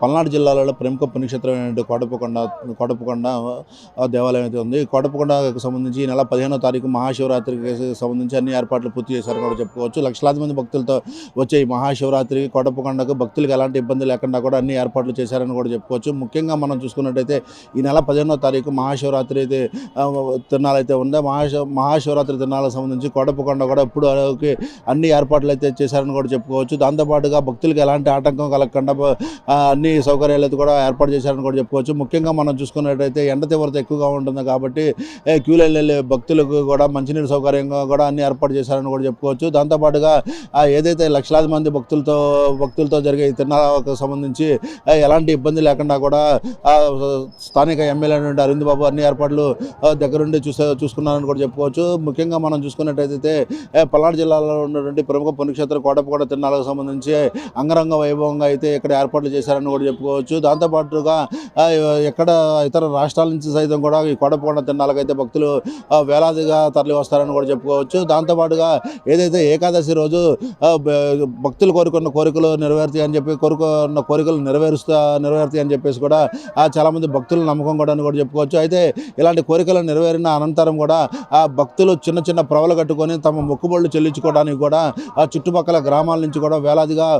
పల్నాడు జిల్లాలో ప్రముఖ పుణ్యక్షేత్రమైనటువంటి కోటప్పకొండ దేవాలయం అయితే ఉంది. కోటప్పకొండకు సంబంధించి ఈ నెల 15వ తారీఖు మహాశివరాత్రికి సంబంధించి అన్ని ఏర్పాట్లు పూర్తి చేశారని కూడా చెప్పుకోవచ్చు. లక్షలాది మంది భక్తులతో వచ్చే ఈ మహాశివరాత్రికి కోటప్పకొండకు భక్తులకు ఎలాంటి ఇబ్బంది లేకుండా కూడా అన్ని ఏర్పాట్లు చేశారని కూడా చెప్పుకోవచ్చు. ముఖ్యంగా మనం చూసుకున్నట్టయితే ఈ నెల 15వ తారీఖు మహాశివరాత్రి అయితే తిరునాళైతే ఉంది. మహాశివరాత్రి తిరునాళ్ళకు సంబంధించి కోటప్పకొండ కూడా ఇప్పుడు అన్ని ఏర్పాట్లు అయితే చేశారని కూడా చెప్పుకోవచ్చు. దాంతోపాటుగా భక్తులకు ఎలాంటి ఆటంకం కలగకుండా అన్ని సౌకర్యాలు అయితే కూడా ఏర్పాటు చేశారని కూడా చెప్పుకోవచ్చు. ముఖ్యంగా మనం చూసుకున్నట్టయితే ఎండ తీవ్రత ఎక్కువగా ఉంటుంది కాబట్టి క్యూ లైన్ వెళ్ళే భక్తులకు కూడా మంచినీరు సౌకర్యంగా కూడా అన్ని ఏర్పాటు చేశారని కూడా చెప్పుకోవచ్చు. దాంతోపాటుగా ఏదైతే లక్షలాది మంది భక్తులతో జరిగే ఈ తిరునాళ్ళకు సంబంధించి ఎలాంటి ఇబ్బంది లేకుండా కూడా స్థానిక ఎమ్మెల్యే అయినటువంటి అరవింద్ బాబు అన్ని ఏర్పాట్లు దగ్గరుండి చూసుకున్నారని కూడా చెప్పుకోవచ్చు. ముఖ్యంగా మనం చూసుకున్నట్టయితే పల్నాడు జిల్లాలో ఉన్నటువంటి ప్రముఖ పుణ్యక్షేత్రం కోటప్పకొండ తిరునాళ్ళకు సంబంధించి అంగరంగ వైభవంగా అయితే ఇక్కడ ఏర్పాట్లు చేశారని కూడా చెప్పుకోవచ్చు. దాంతోపాటుగా ఎక్కడ ఇతర రాష్ట్రాల నుంచి సైతం కూడా ఈ కోటప్పకొండ తిరునాళ్ళకు అయితే భక్తులు వేలాదిగా తరలి వస్తారని కూడా చెప్పుకోవచ్చు. దాంతోపాటుగా ఏదైతే ఏకాదశి రోజు భక్తులు కోరుకున్న కోరికలు నెరవేరుతాయి అని చెప్పి కోరికలు నెరవేరుతాయి అని చెప్పేసి కూడా చాలామంది భక్తుల నమ్మకం కూడా అని కూడా చెప్పుకోవచ్చు. అయితే ఇలాంటి కోరికలు నెరవేరిన అనంతరం కూడా భక్తులు చిన్న చిన్న ప్రవలు కట్టుకొని తమ మొక్కుబళ్ళు చెల్లించుకోవడానికి కూడా చుట్టుపక్కల గ్రామాల నుంచి కూడా వేలాదిగా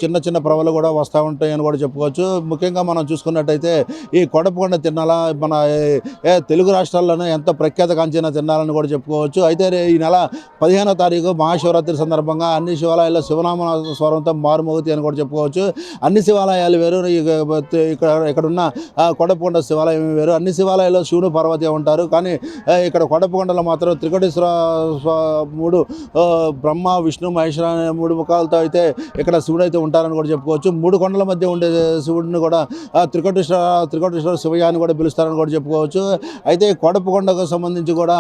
చిన్న చిన్న ప్రవలు కూడా వస్తూ ఉంటాయని కూడా చెప్పుకోవచ్చు. ముఖ్యంగా మనం చూసుకున్నట్టయితే ఈ కోటప్పకొండ తిరునాళ్ళ మన తెలుగు రాష్ట్రాల్లోనే ఎంతో ప్రఖ్యాతగాంచిన తిరునాళ్ళని కూడా చెప్పుకోవచ్చు. అయితే ఈ నెల 15వ తారీఖు మహాశివరాత్రి సందర్భంగా అన్ని శివాలయాల్లో శివనామ స్వరంతో మారుమోగుతాయి అని కూడా చెప్పుకోవచ్చు. అన్ని శివాలయాలు వేరు, ఇక్కడున్న కోటప్పకొండ శివాలయం వేరు. అన్ని శివాలయాల్లో శివుడు పార్వతి ఉంటారు. కానీ ఇక్కడ కోటప్పకొండలో మాత్రం త్రికోటేశ్వర మూడు బ్రహ్మ విష్ణు మహేశ్వర అనే 3 ముఖాలతో అయితే ఇక్కడ శివుడు అయితే ఉంటారని కూడా చెప్పుకోవచ్చు. 3 కొండల మధ్య ఉండే శివుడిని కూడా త్రికోటేశ్వర శివయ్య అని కూడా పిలుస్తారని కూడా చెప్పుకోవచ్చు. అయితే కోటప్పకొండకు సంబంధించి కూడా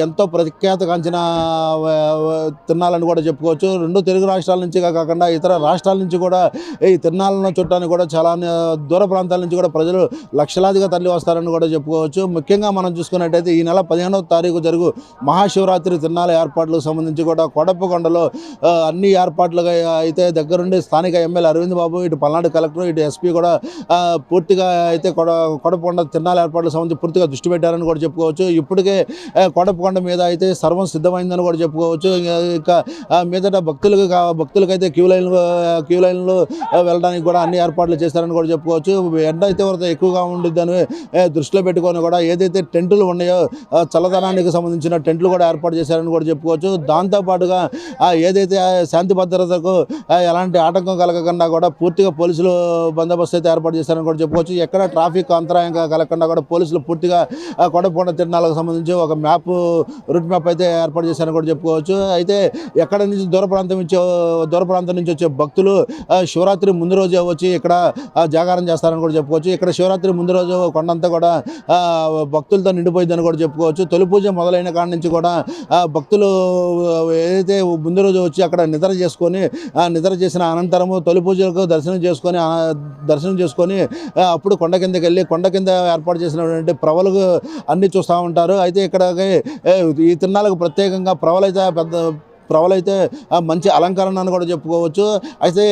ఎంతో ప్రఖ్యాతగాంచిన తిరునాళ్ళని కూడా చెప్పుకోవచ్చు. 2 తెలుగు రాష్ట్రాల నుంచి కాకుండా ఇతర రాష్ట్రాల నుంచి కూడా ఈ తిరునాళ్ళను చుట్టానికి కూడా చాలా దూర ప్రాంతాల నుంచి కూడా ప్రజలు లక్షలాదిగా తరలి వస్తారని కూడా చెప్పుకోవచ్చు. ముఖ్యంగా మనం చూసుకున్నట్టయితే ఈ నెల 15వ తారీఖు జరుగు మహాశివరాత్రి తిరునాళ్ళ ఏర్పాట్లకు సంబంధించి కూడా కోటప్పకొండలో అన్ని ఏర్పాట్లుగా అయితే దగ్గరుండి స్థానిక ఎమ్మెల్యే అరవింద్ బాబు, ఇటు పల్నాడు కలెక్టర్, ఇటు ఎస్పీ కూడా పూర్తిగా అయితే కోటప్పకొండ తిరునాళ్ళ ఏర్పాట్లకు సంబంధించి పూర్తిగా దృష్టి పెట్టారని కూడా చెప్పుకోవచ్చు. ఇప్పటికే కోటప్పకొండ మీద అయితే సర్వం సిద్ధమైందని కూడా చెప్పుకోవచ్చు. ఇంకా మీదట భక్తులకైతే క్యూ లైన్లు వెళ్ళడానికి కూడా అన్ని ఏర్పాట్లు చేశారని కూడా చెప్పుకోవచ్చు. ఎండ తీవ్రత ఎక్కువగా ఉండిద్దని దృష్టిలో పెట్టుకొని కూడా ఏదైతే టెంటులు ఉన్నాయో చల్లదనానికి సంబంధించిన టెంట్లు కూడా ఏర్పాటు చేశారని కూడా చెప్పుకోవచ్చు. దాంతోపాటుగా ఏదైతే శాంతి భద్రతకు ఎలాంటి ఆటంకం కలగకుండా కూడా పూర్తిగా పోలీసులు బందోబస్తు అయితే ఏర్పాటు చేశారని కూడా చెప్పుకోవచ్చు. ఎక్కడ ట్రాఫిక్ అంతరాయం కలగకుండా కూడా పోలీసులు పూర్తిగా కోటప్పకొండ తిరునాళ్ళకు సంబంధించి ఒక రూట్ మ్యాప్ అయితే ఏర్పాటు చేశారని కూడా చెప్పుకోవచ్చు. అయితే ఎక్కడ నుంచి దూర ప్రాంతం నుంచి వచ్చే భక్తులు శివరాత్రి ముందు రోజే వచ్చి ఇక్కడ జాగారం చేస్తారని కూడా చెప్పుకోవచ్చు. ఇక్కడ శివరాత్రి ముందు రోజు కొండంతా కూడా భక్తులతో నిండిపోయిందని కూడా చెప్పుకోవచ్చు. తొలి పూజ మొదలైన కాడి నుంచి కూడా భక్తులు ఏదైతే ముందు రోజు వచ్చి అక్కడ నిద్ర చేసిన అనంతరము తొలి పూజలకు దర్శనం చేసుకొని అప్పుడు కొండ కింద ఏర్పాటు చేసినటువంటి ప్రవలకు అన్ని చూస్తూ ఉంటారు. అయితే ఇక్కడ ఈ తిరునాళ్ళకు ప్రత్యేకంగా ప్రవలైతే మంచి అలంకరణ అని కూడా చెప్పుకోవచ్చు. అయితే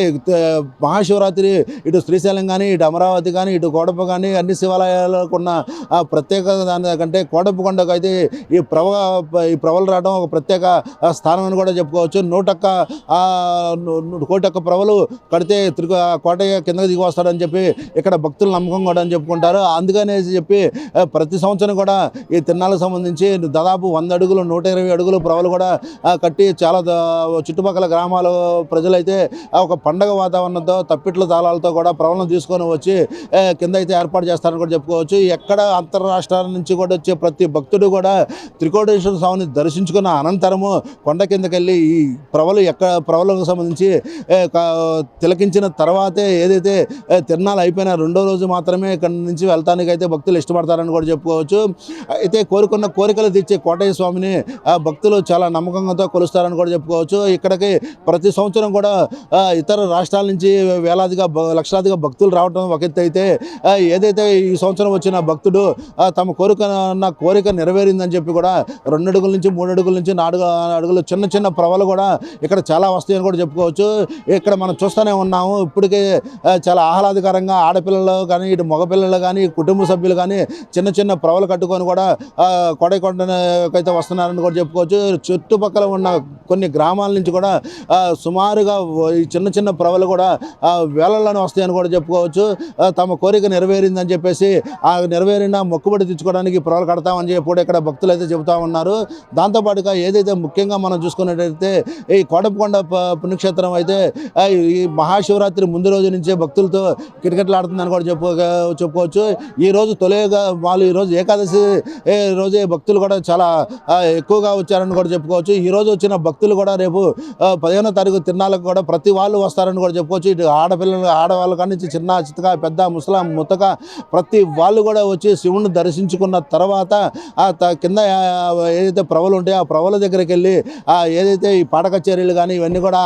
మహాశివరాత్రి ఇటు శ్రీశైలం కానీ, ఇటు అమరావతి కానీ, ఇటు కోటప్ప కానీ అన్ని శివాలయాలకు ఉన్న ప్రత్యేకత దానికంటే కోటప్పకొండకు అయితే ఈ ప్రవలు రావడం ఒక ప్రత్యేక స్థానం అని కూడా చెప్పుకోవచ్చు. 101 ప్రవలు కడితే కోటయ్య కిందకి దిగి వస్తాడని చెప్పి ఇక్కడ భక్తుల నమ్మకం కూడా అని చెప్పుకుంటారు. అందుకనే చెప్పి ప్రతి సంవత్సరం కూడా ఈ తిరునాళ్ళకు సంబంధించి దాదాపు 100 అడుగులు 120 అడుగులు ప్రవలు కూడా కట్టి చాలా చుట్టుపక్కల గ్రామాల ప్రజలైతే ఒక పండగ వాతావరణంతో తప్పిట్ల తాళాలతో కూడా ప్రవలను తీసుకొని వచ్చి కింద అయితే ఏర్పాటు చేస్తారని కూడా చెప్పుకోవచ్చు. ఎక్కడ అంతర్రాష్ట్రాల నుంచి కూడా వచ్చే ప్రతి భక్తుడు కూడా త్రికోటేశ్వర స్వామిని దర్శించుకున్న అనంతరము కొండ కిందకెళ్ళి ఈ ప్రవలకు సంబంధించి తిలకించిన తర్వాతే ఏదైతే తిరునాళ్ళు అయిపోయిన 2వ రోజు మాత్రమే ఇక్కడ నుంచి వెళ్తానికి అయితే భక్తులు ఇష్టపడతారని కూడా చెప్పుకోవచ్చు. అయితే కోరుకున్న కోరికలు తీర్చే కోటయ్య స్వామిని భక్తులు చాలా నమ్మకంతో కొలుస్తారని వస్తారని కూడా చెప్పుకోవచ్చు. ఇక్కడికి ప్రతి సంవత్సరం కూడా ఇతర రాష్ట్రాల నుంచి వేలాదిగా లక్షలాదిగా భక్తులు రావడం ఒక ఎత్తు అయితే, ఏదైతే ఈ సంవత్సరం వచ్చిన భక్తుడు తమ కోరిక నెరవేరిందని చెప్పి కూడా 2 అడుగుల నుంచి 3 అడుగుల నుంచి 4 అడుగులు చిన్న చిన్న ప్రవలు కూడా ఇక్కడ చాలా వస్తాయని కూడా చెప్పుకోవచ్చు. ఇక్కడ మనం చూస్తూనే ఉన్నాము. ఇప్పటికే చాలా ఆహ్లాదకరంగా ఆడపిల్లలు కానీ ఇటు మగపిల్లలు కానీ కుటుంబ సభ్యులు కానీ చిన్న చిన్న ప్రవలు కట్టుకొని కూడా కొడైకొండకైతే వస్తున్నారని కూడా చెప్పుకోవచ్చు. చుట్టుపక్కల ఉన్న కొన్ని గ్రామాల నుంచి కూడా సుమారుగా ఈ చిన్న చిన్న ప్రవలు కూడా వేలల్లోనే వస్తాయని కూడా చెప్పుకోవచ్చు. తమ కోరిక నెరవేరిందని చెప్పేసి ఆ నెరవేరిన మొక్కుబడి తెచ్చుకోవడానికి ప్రవలు కడతామని చెప్పి కూడా ఇక్కడ భక్తులు అయితే చెబుతూ ఉన్నారు. దాంతోపాటుగా ఏదైతే ముఖ్యంగా మనం చూసుకున్నట్టయితే ఈ కోటప్పకొండ పుణ్యక్షేత్రం అయితే ఈ మహాశివరాత్రి ముందు రోజు నుంచే భక్తులతో కిటకిటలాడుతుందని కూడా చెప్పుకోవచ్చు. ఈరోజు తొలిగా వాళ్ళు ఈరోజు ఏకాదశి రోజే భక్తులు కూడా చాలా ఎక్కువగా వచ్చారని కూడా చెప్పుకోవచ్చు. ఈరోజు వచ్చిన భక్తులు కూడా రేపు 15వ తారీఖు తిరునాళ్ళకు కూడా ప్రతి వాళ్ళు వస్తారని కూడా చెప్పుకోవచ్చు. ఇటు ఆడవాళ్ళ కానీ నుంచి చిన్న చిత్తక పెద్ద ముసలాం ముత్తక ప్రతి వాళ్ళు కూడా వచ్చి శివుని దర్శించుకున్న తర్వాత కింద ఏదైతే ప్రవలు ఉంటాయో ఆ ప్రవల దగ్గరికి వెళ్ళి ఏదైతే ఈ పాట కచేరీలు కానీ ఇవన్నీ కూడా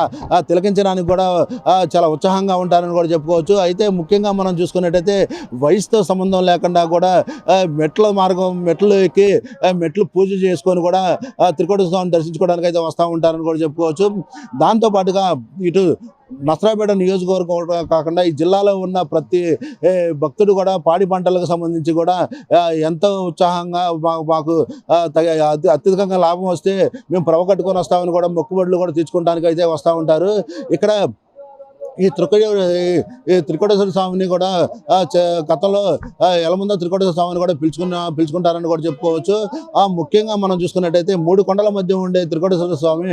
తిలకించడానికి కూడా చాలా ఉత్సాహంగా ఉంటారని కూడా చెప్పుకోవచ్చు. అయితే ముఖ్యంగా మనం చూసుకున్నట్టయితే వయసుతో సంబంధం లేకుండా కూడా మెట్లు ఎక్కి మెట్లు పూజ చేసుకొని కూడా త్రికోట స్వామిని దర్శించుకోవడానికి అయితే వస్తూ ఉంటారని కూడా చెప్పుకోవచ్చు. దాంతోపాటుగా ఇటు నసరాపేట నియోజకవర్గం కాకుండా ఈ జిల్లాలో ఉన్న ప్రతి భక్తుడు కూడా పాడి పంటలకు సంబంధించి కూడా ఎంతో ఉత్సాహంగా మాకు అత్యధికంగా లాభం వస్తే మేము ప్రవ కట్టుకొని వస్తామని కూడా మొక్కుబడులు కూడా తీర్చుకోవడానికి అయితే వస్తూ ఉంటారు. ఇక్కడ ఈ త్రికోటేశ్వర స్వామిని కూడా గతంలో ఎలముంద త్రికోటేశ్వర స్వామిని కూడా పిలుచుకుంటారని కూడా చెప్పుకోవచ్చు. ముఖ్యంగా మనం చూసుకున్నట్టయితే 3 కొండల మధ్య ఉండే త్రికోటేశ్వర స్వామి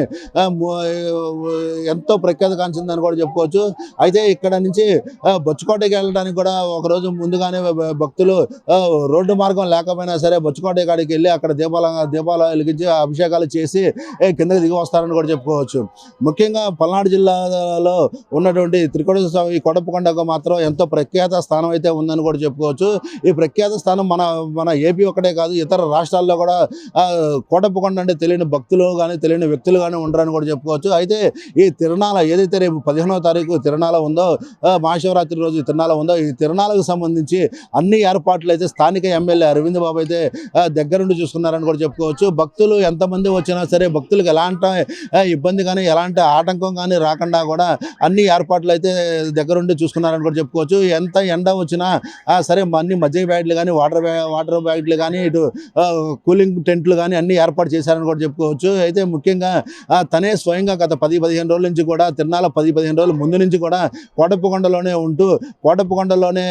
ఎంతో ప్రఖ్యాతి కాంచిందని కూడా చెప్పుకోవచ్చు. అయితే ఇక్కడ నుంచి బొచ్చుకోటకి వెళ్ళడానికి కూడా ఒకరోజు ముందుగానే భక్తులు రోడ్డు మార్గం లేకపోయినా సరే బొచ్చుకోట కాడికి వెళ్ళి అక్కడ దీపాలు వెలిగించి అభిషేకాలు చేసి కిందకి దిగి వస్తారని కూడా చెప్పుకోవచ్చు. ముఖ్యంగా పల్నాడు జిల్లాలో ఉన్నటువంటి త్రికోటేశ్వర స్వామి కోటప్పకొండకు మాత్రం ఎంతో ప్రఖ్యాత స్థానం అయితే ఉందని కూడా చెప్పుకోవచ్చు. ఈ ప్రఖ్యాత స్థానం మన ఏపీ ఒకటే కాదు, ఇతర రాష్ట్రాల్లో కూడా కోటప్పకొండ అంటే తెలియని భక్తులు కానీ తెలియని వ్యక్తులు కానీ ఉండరని కూడా చెప్పుకోవచ్చు. అయితే ఈ తిరునాళ ఏదైతే రేపు 15వ తారీఖు తిరునాళ ఉందో, మహాశివరాత్రి రోజు తిరునాళ ఉందో, ఈ తిరునాళకు సంబంధించి అన్ని ఏర్పాట్లు అయితే స్థానిక ఎమ్మెల్యే అరవింద్ బాబు అయితే దగ్గరుండి చూసుకున్నారని కూడా చెప్పుకోవచ్చు. భక్తులు ఎంతమంది వచ్చినా సరే భక్తులకు ఎలాంటి ఇబ్బంది కానీ ఎలాంటి ఆటంకం కానీ రాకుండా కూడా అన్ని ఏర్పాట్లు అయితే దగ్గరుండి చూసుకున్నారని కూడా చెప్పుకోవచ్చు. ఎంత ఎండ వచ్చినా సరే అన్ని మజ్జిగ బ్యాగ్లు కానీ వాటర్ బ్యాగ్లు కానీ ఇటు కూలింగ్ టెంట్లు కానీ అన్ని ఏర్పాటు చేశారని కూడా చెప్పుకోవచ్చు. అయితే ముఖ్యంగా తనే స్వయంగా గత 10-15 రోజుల నుంచి కూడా తిరునాళ్ళ 10-15 రోజుల ముందు నుంచి కూడా కోటప్పకొండలోనే ఉంటూ కోటప్పకొండలోనే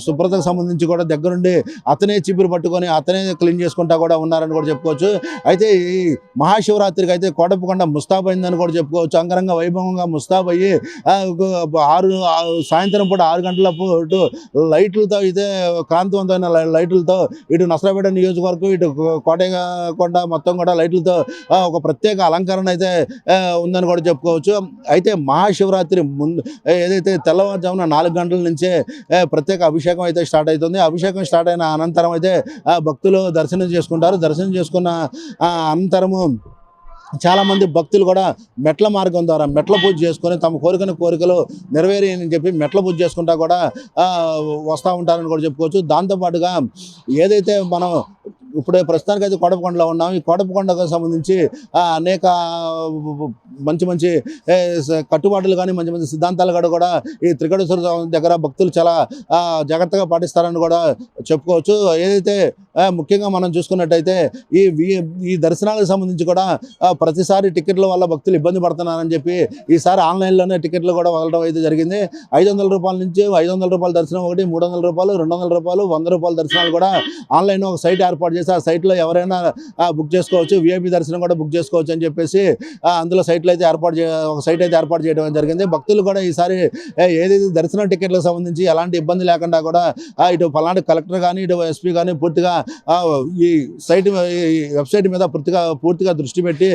శుభ్రతకు సంబంధించి కూడా దగ్గరుండి అతనే చీపురు పట్టుకొని అతనే క్లీన్ చేసుకుంటా కూడా ఉన్నారని కూడా చెప్పుకోవచ్చు. అయితే ఈ మహాశివరాత్రికి అయితే కోటప్పకొండ ముస్తాబైందని కూడా చెప్పుకోవచ్చు. అంగరంగ వైభవంగా ముస్తాబయ్యి సాయంత్రం పూట 6 గంటల పాటు లైట్లతో అయితే కాంతివంతమైన లైట్లతో ఇటు నసరాపేట నియోజకవర్గం ఇటు కోటయ్యకొండ మొత్తం కూడా లైట్లతో ఒక ప్రత్యేక అలంకరణ అయితే ఉందని కూడా చెప్పుకోవచ్చు. అయితే మహాశివరాత్రి ముందు ఏదైతే తెల్లవారుజామున 4 గంటల నుంచే ప్రత్యేక అభిషేకం అయితే స్టార్ట్ అవుతుంది. అభిషేకం స్టార్ట్ అయిన అనంతరం అయితే భక్తులు దర్శనం చేసుకుంటారు. దర్శనం చేసుకున్న అనంతరము చాలామంది భక్తులు కూడా మెట్ల మార్గం ద్వారా మెట్ల పూజ చేసుకొని తమ కోరికలు నెరవేరి అని చెప్పి మెట్ల పూజ చేసుకుంటా కూడా వస్తూ ఉంటారని కూడా చెప్పుకోవచ్చు. దాంతోపాటుగా ఏదైతే మనం ఇప్పుడు ప్రస్తుతానికి అయితే కోటప్పకొండలో ఉన్నాం. ఈ కోటప్పకొండకు సంబంధించి అనేక మంచి కట్టుబాట్లు కానీ మంచి సిద్ధాంతాలు కూడా ఈ త్రికోటేశ్వర దగ్గర భక్తులు చాలా జాగ్రత్తగా పాటిస్తారని కూడా చెప్పుకోవచ్చు. ఏదైతే ముఖ్యంగా మనం చూసుకున్నట్టయితే ఈ దర్శనాలకు సంబంధించి కూడా ప్రతిసారి టికెట్ల వల్ల భక్తులు ఇబ్బంది పడుతున్నారని చెప్పి ఈసారి ఆన్లైన్లోనే టికెట్లు కూడా వదలడం అయితే జరిగింది. 500 రూపాయల నుంచి 500 రూపాయల దర్శనం ఒకటి, 300 రూపాయలు, 200 రూపాయలు, 100 రూపాయల దర్శనాలు కూడా ఆన్లైన్ ఒక సైట్ ఏర్పాటు చేసి ఆ సైట్లో ఎవరైనా బుక్ చేసుకోవచ్చు. విఐపి దర్శనం కూడా బుక్ చేసుకోవచ్చు అని చెప్పేసి అందులో సైట్లు అయితే ఒక సైట్ అయితే ఏర్పాటు చేయడం జరిగింది. భక్తులు కూడా ఈసారి ఏదైతే దర్శనం టికెట్లకు సంబంధించి ఎలాంటి ఇబ్బంది లేకుండా కూడా ఇటు పల్నాడు కలెక్టర్ కానీ ఇటు ఎస్పీ కానీ పూర్తిగా ఈ వెబ్సైట్ మీద పూర్తిగా దృష్టి పెట్టి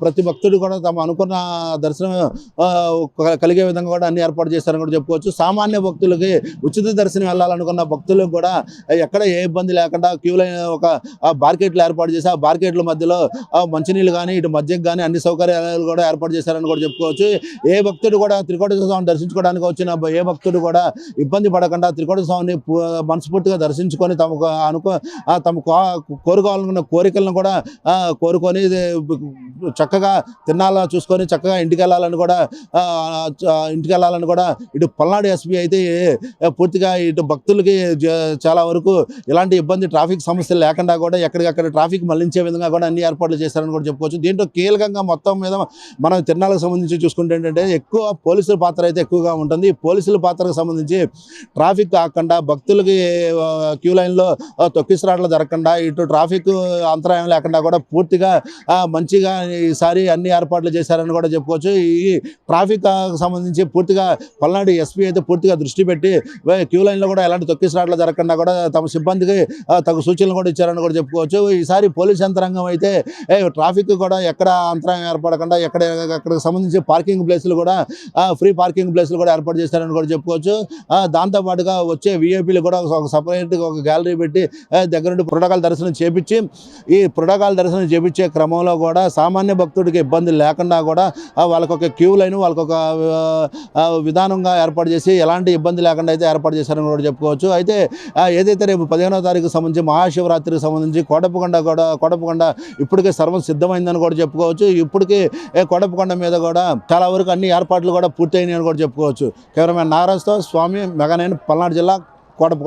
ప్రతి భక్తుడు కూడా తమ అనుకున్న దర్శనం కలిగే విధంగా కూడా అన్ని ఏర్పాటు చేస్తారని కూడా చెప్పుకోవచ్చు. సామాన్య భక్తులకి ఉచిత దర్శనం వెళ్ళాలనుకున్న భక్తులకు కూడా ఎక్కడ ఏ ఇబ్బంది లేకుండా క్యూ లైన్ ఒక బార్కెట్లు ఏర్పాటు చేసి ఆ బార్కెట్ల మధ్యలో మంచినీళ్ళు కానీ ఇటు మధ్యకు కానీ అన్ని సౌకర్యాలు కూడా ఏర్పాటు చేశారని కూడా చెప్పుకోవచ్చు. ఏ భక్తుడు కూడా త్రికోటేశ్వర స్వామిని దర్శించుకోవడానికి వచ్చిన ఏ భక్తుడు కూడా ఇబ్బంది పడకుండా త్రికోటేశ్వర స్వామిని మనస్ఫూర్తిగా దర్శించుకొని కోరుకోవాలనుకున్న కోరికలను కూడా కోరుకొని చక్కగా తిన్నాలా చూసుకొని చక్కగా ఇంటికి వెళ్ళాలని కూడా ఇటు పల్నాడు ఎస్పీ అయితే పూర్తిగా ఇటు భక్తులకి చాలా వరకు ఎలాంటి ఇబ్బంది ట్రాఫిక్ సమస్యలు లేకుండా కూడా ఎక్కడికక్కడ ట్రాఫిక్ మళ్లించే విధంగా కూడా అన్ని ఏర్పాట్లు చేశారని కూడా చెప్పుకోవచ్చు. దీంట్లో కీలకంగా మొత్తం మీద మనం తిరునాళ్ళకు సంబంధించి చూసుకుంటే ఏంటంటే ఎక్కువ పోలీసుల పాత్ర అయితే ఎక్కువగా ఉంటుంది. ఈ పోలీసుల పాత్రకు సంబంధించి ట్రాఫిక్ కాకుండా భక్తులకి క్యూ లైన్లో తొక్కిసలాటలు జరగకుండా ఇటు ట్రాఫిక్ అంతరాయం లేకుండా కూడా పూర్తిగా మంచిగా ఈసారి అన్ని ఏర్పాట్లు చేశారని కూడా చెప్పుకోవచ్చు. ఈ ట్రాఫిక్ సంబంధించి పూర్తిగా పల్నాడు ఎస్పీ అయితే పూర్తిగా దృష్టి పెట్టి క్యూ లైన్లో కూడా ఎలాంటి తొక్కిసలాటలు జరగకుండా కూడా తమ సిబ్బందికి తగు సూచనలు కూడా ఇచ్చారని కూడా చెప్పుకోవచ్చు. ఈసారి పోలీస్ యంత్రాంగం అయితే ట్రాఫిక్ కూడా ఎక్కడ అంతరాయం ఏర్పడకుండా అక్కడికి సంబంధించి పార్కింగ్ ప్లేసులు కూడా ఫ్రీ పార్కింగ్ ప్లేసులు కూడా ఏర్పాటు చేశారని కూడా చెప్పుకోవచ్చు. దాంతోపాటుగా వచ్చే విఐపీలు కూడా ఒక సపరేట్గా ఒక గ్యాలరీ పెట్టి దగ్గర నుండి ప్రోటోకాల్ దర్శనం చేపించి ఈ ప్రోటోకాల్ దర్శనం చేపించే క్రమంలో కూడా సామాన్య భక్తుడికి ఇబ్బంది లేకుండా కూడా వాళ్ళకు ఒక క్యూ లైన్ వాళ్ళకు ఒక విధానంగా ఏర్పాటు చేసి ఎలాంటి ఇబ్బంది లేకుండా అయితే ఏర్పాటు చేశారని కూడా చెప్పుకోవచ్చు. అయితే ఏదైతే రేపు 15వ తారీఖు సంబంధించి మహాశివరాత్రికి సంబంధించి కోటప్పకొండ ఇప్పటికే సర్వం సిద్ధమైందని కూడా చెప్పుకోవచ్చు. ఇప్పటికే కోటప్పకొండ మీద కూడా చాలా వరకు అన్ని ఏర్పాట్లు కూడా పూర్తయినాయని కూడా చెప్పుకోవచ్చు. కెమెరామెన్ నాగరాజ్తో స్వామి మెగా 9 పల్నాడు జిల్లా కోటప్పకొండ.